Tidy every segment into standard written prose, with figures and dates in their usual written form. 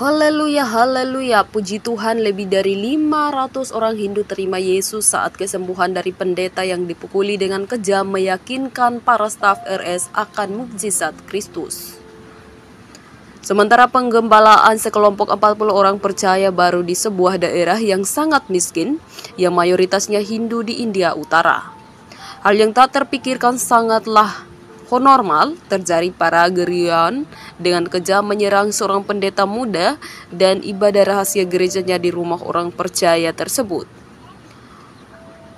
Haleluya, haleluya, puji Tuhan, lebih dari 500 orang Hindu terima Yesus saat kesembuhan dari pendeta yang dipukuli dengan kejam meyakinkan para staf RS akan mukjizat Kristus. Sementara penggembalaan sekelompok 40 orang percaya baru di sebuah daerah yang sangat miskin, yang mayoritasnya Hindu di India Utara. Hal yang tak terpikirkan sangatlah normal terjadi para gerilyawan dengan kejam menyerang seorang pendeta muda dan ibadah rahasia gerejanya di rumah orang percaya tersebut.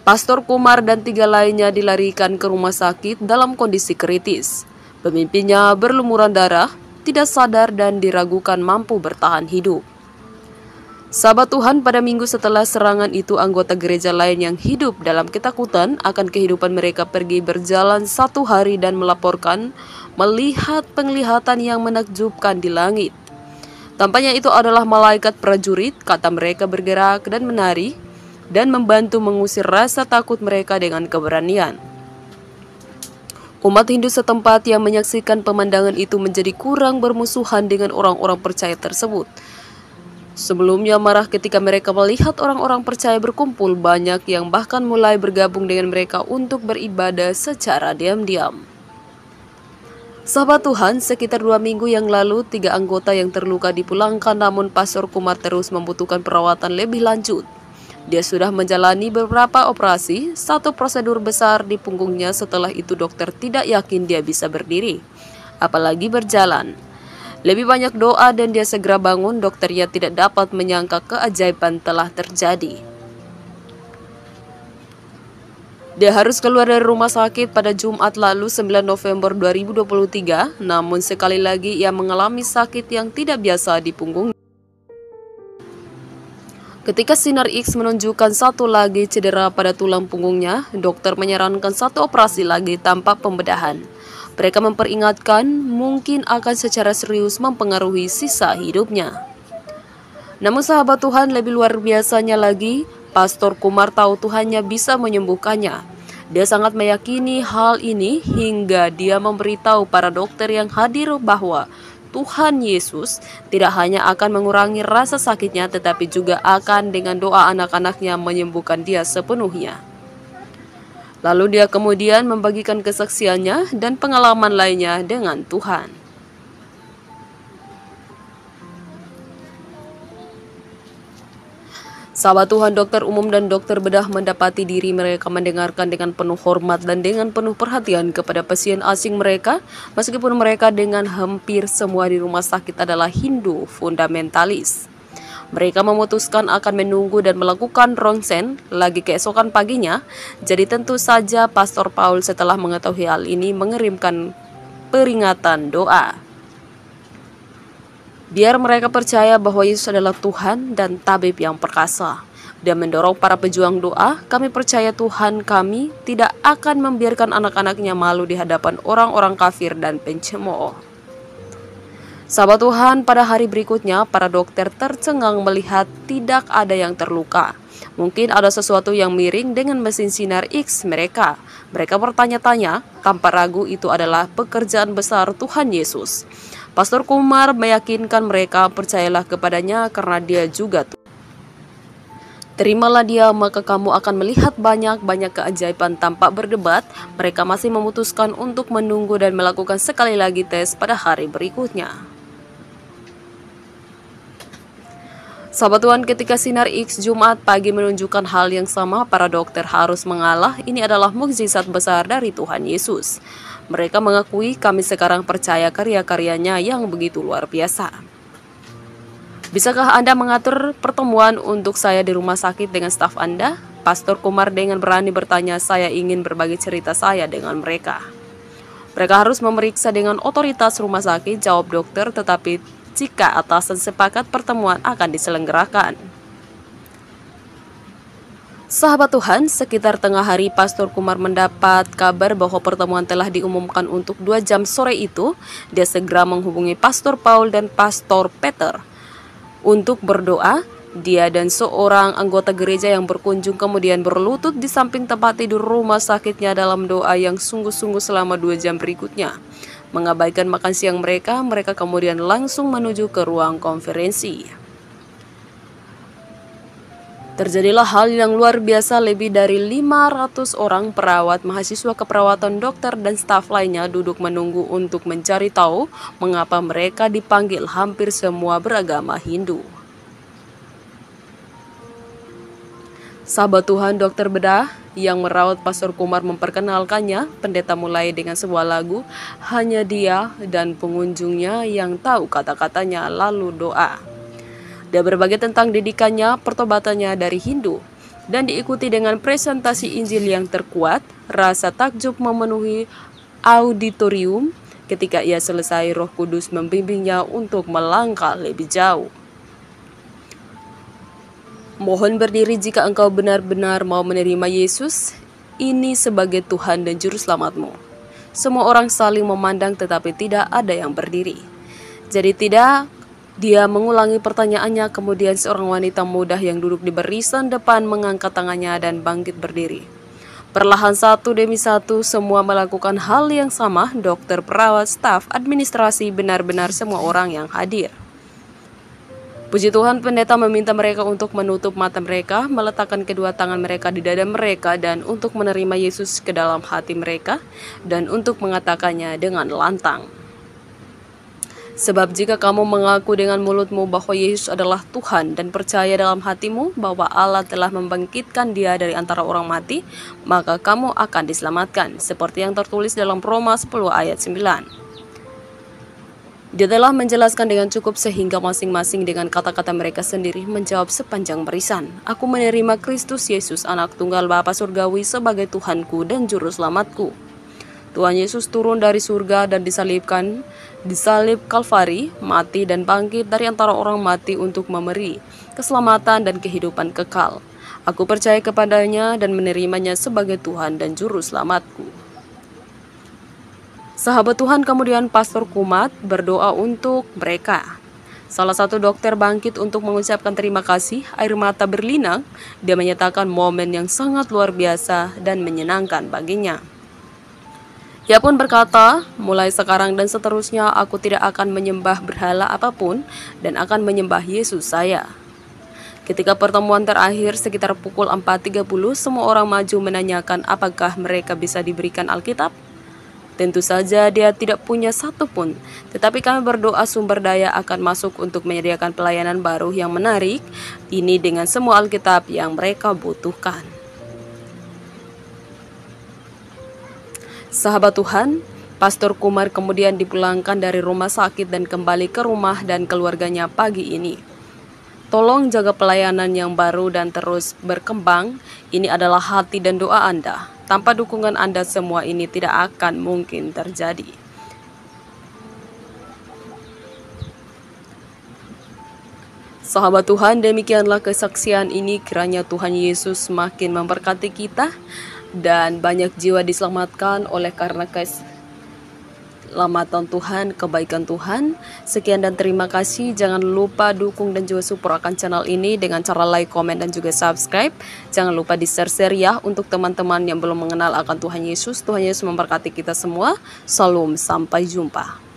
Pastor Kumar dan 3 lainnya dilarikan ke rumah sakit dalam kondisi kritis. Pemimpinnya berlumuran darah, tidak sadar dan diragukan mampu bertahan hidup. Sahabat Tuhan, pada minggu setelah serangan itu, anggota gereja lain yang hidup dalam ketakutan akan kehidupan mereka pergi berjalan 1 hari dan melaporkan melihat penglihatan yang menakjubkan di langit. Tampaknya itu adalah malaikat prajurit, kata mereka bergerak dan menari dan membantu mengusir rasa takut mereka dengan keberanian. Umat Hindu setempat yang menyaksikan pemandangan itu menjadi kurang bermusuhan dengan orang-orang percaya tersebut. Sebelumnya marah ketika mereka melihat orang-orang percaya berkumpul, banyak yang bahkan mulai bergabung dengan mereka untuk beribadah secara diam-diam. Sahabat Tuhan, sekitar 2 minggu yang lalu, 3 anggota yang terluka dipulangkan, namun Pastor Kumar terus membutuhkan perawatan lebih lanjut. Dia sudah menjalani beberapa operasi, 1 prosedur besar di punggungnya. Setelah itu dokter tidak yakin dia bisa berdiri, apalagi berjalan. Lebih banyak doa dan dia segera bangun. Dokternya tidak dapat menyangka keajaiban telah terjadi. Dia harus keluar dari rumah sakit pada Jumat lalu 9 November 2023. Namun sekali lagi ia mengalami sakit yang tidak biasa di punggung. Ketika sinar X menunjukkan 1 lagi cedera pada tulang punggungnya, dokter menyarankan 1 operasi lagi tanpa pembedahan. Mereka memperingatkan mungkin akan secara serius mempengaruhi sisa hidupnya. Namun sahabat Tuhan, lebih luar biasanya lagi, Pastor Kumar tahu Tuhannya bisa menyembuhkannya. Dia sangat meyakini hal ini hingga dia memberitahu para dokter yang hadir bahwa Tuhan Yesus tidak hanya akan mengurangi rasa sakitnya, tetapi juga akan dengan doa anak-anaknya menyembuhkan dia sepenuhnya. Lalu dia kemudian membagikan kesaksiannya dan pengalaman lainnya dengan Tuhan. Sahabat Tuhan, dokter umum dan dokter bedah mendapati diri mereka mendengarkan dengan penuh hormat dan dengan penuh perhatian kepada pasien asing mereka, meskipun mereka dengan hampir semua di rumah sakit adalah Hindu fundamentalis. Mereka memutuskan akan menunggu dan melakukan ronsen lagi keesokan paginya. Jadi tentu saja Pastor Paul setelah mengetahui hal ini mengirimkan peringatan doa. Biar mereka percaya bahwa Yesus adalah Tuhan dan tabib yang perkasa. Dia mendorong para pejuang doa, kami percaya Tuhan kami tidak akan membiarkan anak-anaknya malu di hadapan orang-orang kafir dan pencemooh. Sahabat Tuhan, pada hari berikutnya, para dokter tercengang melihat tidak ada yang terluka. Mungkin ada sesuatu yang miring dengan mesin sinar X mereka. Mereka bertanya-tanya, tanpa ragu itu adalah pekerjaan besar Tuhan Yesus. Pastor Kumar meyakinkan mereka, percayalah kepadanya karena dia juga Tuhan. Terimalah dia, maka kamu akan melihat banyak keajaiban. Tanpa berdebat, mereka masih memutuskan untuk menunggu dan melakukan sekali lagi tes pada hari berikutnya. Sahabat Tuhan, ketika sinar X Jumat pagi menunjukkan hal yang sama, para dokter harus mengalah. Ini adalah mukjizat besar dari Tuhan Yesus. Mereka mengakui, kami sekarang percaya karya-karyanya yang begitu luar biasa. Bisakah Anda mengatur pertemuan untuk saya di rumah sakit dengan staf Anda? Pastor Kumar dengan berani bertanya, saya ingin berbagi cerita saya dengan mereka. Mereka harus memeriksa dengan otoritas rumah sakit, jawab dokter, tetapi jika atasan sepakat pertemuan akan diselenggarakan. Sahabat Tuhan, sekitar tengah hari Pastor Kumar mendapat kabar bahwa pertemuan telah diumumkan untuk 2 jam sore itu. Dia segera menghubungi Pastor Paul dan Pastor Peter untuk berdoa. Dia dan seorang anggota gereja yang berkunjung kemudian berlutut di samping tempat tidur rumah sakitnya dalam doa yang sungguh-sungguh selama 2 jam berikutnya. Mengabaikan makan siang mereka, mereka kemudian langsung menuju ke ruang konferensi. Terjadilah hal yang luar biasa, lebih dari 500 orang perawat, mahasiswa keperawatan, dokter, dan staf lainnya duduk menunggu untuk mencari tahu mengapa mereka dipanggil. Hampir semua beragama Hindu. Sahabat Tuhan, dokter bedah yang merawat Pastor Kumar memperkenalkannya. Pendeta mulai dengan sebuah lagu, hanya dia dan pengunjungnya yang tahu kata-katanya, lalu doa. Dia berbagi tentang didikannya, pertobatannya dari Hindu, dan diikuti dengan presentasi Injil yang terkuat. Rasa takjub memenuhi auditorium ketika ia selesai. Roh Kudus membimbingnya untuk melangkah lebih jauh. Mohon berdiri jika engkau benar-benar mau menerima Yesus ini sebagai Tuhan dan Juru Selamatmu. Semua orang saling memandang tetapi tidak ada yang berdiri. Jadi tidak. Dia mengulangi pertanyaannya, kemudian seorang wanita muda yang duduk di barisan depan mengangkat tangannya dan bangkit berdiri. Perlahan satu demi satu semua melakukan hal yang sama, dokter, perawat, staf, administrasi, benar-benar semua orang yang hadir. Puji Tuhan, pendeta meminta mereka untuk menutup mata mereka, meletakkan kedua tangan mereka di dada mereka dan untuk menerima Yesus ke dalam hati mereka dan untuk mengatakannya dengan lantang. Sebab jika kamu mengaku dengan mulutmu bahwa Yesus adalah Tuhan dan percaya dalam hatimu bahwa Allah telah membangkitkan dia dari antara orang mati, maka kamu akan diselamatkan. Seperti yang tertulis dalam Roma 10 ayat 9. Dia telah menjelaskan dengan cukup sehingga masing-masing dengan kata-kata mereka sendiri menjawab sepanjang barisan. Aku menerima Kristus Yesus, anak tunggal Bapa Surgawi sebagai Tuhanku dan Juru Selamatku. Tuhan Yesus turun dari surga dan disalib Kalvari, mati dan bangkit dari antara orang mati untuk memberi keselamatan dan kehidupan kekal. Aku percaya kepadanya dan menerimanya sebagai Tuhan dan Juru Selamatku. Sahabat Tuhan, kemudian Pastor Kumar berdoa untuk mereka. Salah satu dokter bangkit untuk mengucapkan terima kasih, air mata berlinang. Dia menyatakan momen yang sangat luar biasa dan menyenangkan baginya. Ia pun berkata, mulai sekarang dan seterusnya aku tidak akan menyembah berhala apapun dan akan menyembah Yesus saya. Ketika pertemuan terakhir sekitar pukul 4.30, semua orang maju menanyakan apakah mereka bisa diberikan Alkitab. Tentu saja dia tidak punya satu pun, tetapi kami berdoa sumber daya akan masuk untuk menyediakan pelayanan baru yang menarik ini dengan semua Alkitab yang mereka butuhkan. Sahabat Tuhan, Pastor Kumar kemudian dipulangkan dari rumah sakit dan kembali ke rumah dan keluarganya pagi ini. Tolong jaga pelayanan yang baru dan terus berkembang. Ini adalah hati dan doa Anda. Tanpa dukungan Anda semua ini tidak akan mungkin terjadi. Sahabat Tuhan, demikianlah kesaksian ini. Kiranya Tuhan Yesus makin memberkati kita dan banyak jiwa diselamatkan oleh karena keselamatan Tuhan, kebaikan Tuhan. Sekian dan terima kasih. Jangan lupa dukung dan juga support akan channel ini dengan cara like, komen, dan juga subscribe. Jangan lupa di-share ya untuk teman-teman yang belum mengenal akan Tuhan Yesus. Tuhan Yesus memberkati kita semua. Salam, sampai jumpa.